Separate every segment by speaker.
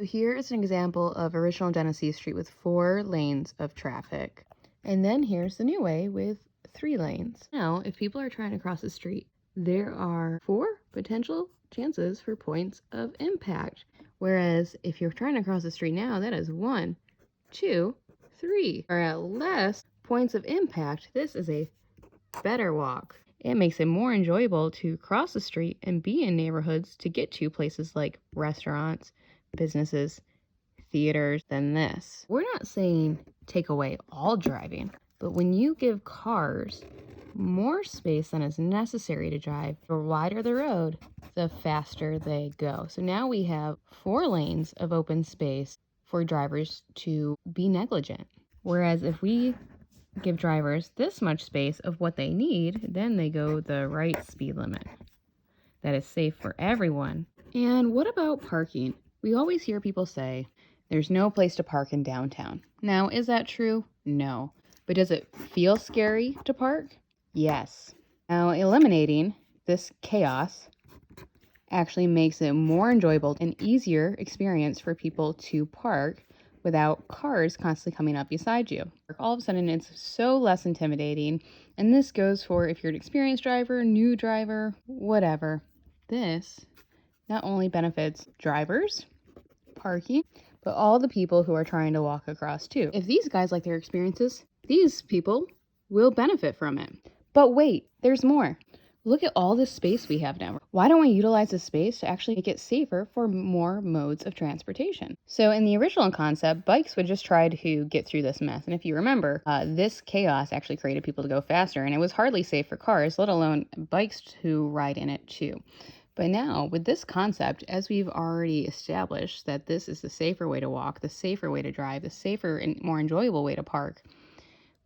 Speaker 1: So here is an example of original Genesee Street with 4 lanes of traffic. And then here's the new way with 3 lanes. Now, if people are trying to cross the street, there are 4 potential chances for points of impact. Whereas if you're trying to cross the street now, that is 1, 2, 3. Or at less points of impact, this is a better walk. It makes it more enjoyable to cross the street and be in neighborhoods to get to places like restaurants, businesses, theaters than this. We're not saying take away all driving, but when you give cars more space than is necessary to drive, the wider the road, the faster they go. So now we have 4 lanes of open space for drivers to be negligent. Whereas if we give drivers this much space of what they need, then they go the right speed limit that is safe for everyone. And what about parking? We always hear people say, there's no place to park in downtown. Now, is that true? No. But does it feel scary to park? Yes. Now, eliminating this chaos actually makes it more enjoyable and easier experience for people to park without cars constantly coming up beside you. All of a sudden, it's so less intimidating. And this goes for if you're an experienced driver, new driver, whatever. This not only benefits drivers, parking, but all the people who are trying to walk across too. If these guys like their experiences, these people will benefit from it. But wait, there's more. Look at all this space we have now. Why don't we utilize this space to actually make it safer for more modes of transportation? So in the original concept, bikes would just try to get through this mess. And if you remember, this chaos actually created people to go faster, and it was hardly safe for cars, let alone bikes to ride in it too. But now, with this concept, as we've already established that this is the safer way to walk, the safer way to drive, the safer and more enjoyable way to park,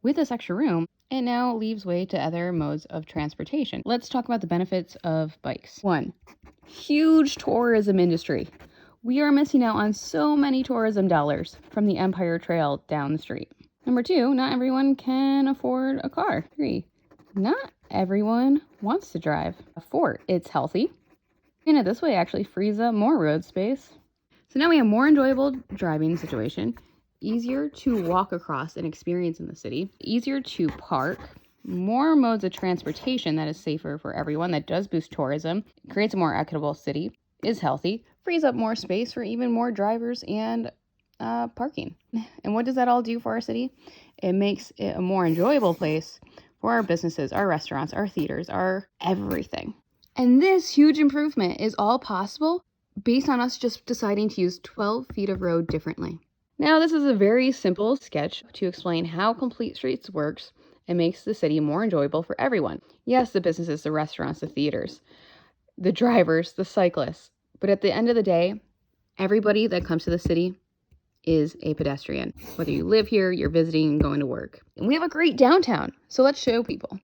Speaker 1: with this extra room, it now leaves way to other modes of transportation. Let's talk about the benefits of bikes. 1, huge tourism industry. We are missing out on so many tourism dollars from the Empire Trail down the street. Number 2, not everyone can afford a car. 3, not everyone wants to drive. 4, it's healthy. And this way actually frees up more road space. So now we have more enjoyable driving situation, easier to walk across and experience in the city, easier to park, more modes of transportation that is safer for everyone, that does boost tourism, creates a more equitable city, is healthy, frees up more space for even more drivers and parking. And what does that all do for our city? It makes it a more enjoyable place for our businesses, our restaurants, our theaters, our everything. And this huge improvement is all possible based on us just deciding to use 12 feet of road differently. Now, this is a very simple sketch to explain how Complete Streets works and makes the city more enjoyable for everyone. Yes, the businesses, the restaurants, the theaters, the drivers, the cyclists. But at the end of the day, everybody that comes to the city is a pedestrian. Whether you live here, you're visiting, going to work. And we have a great downtown, so let's show people.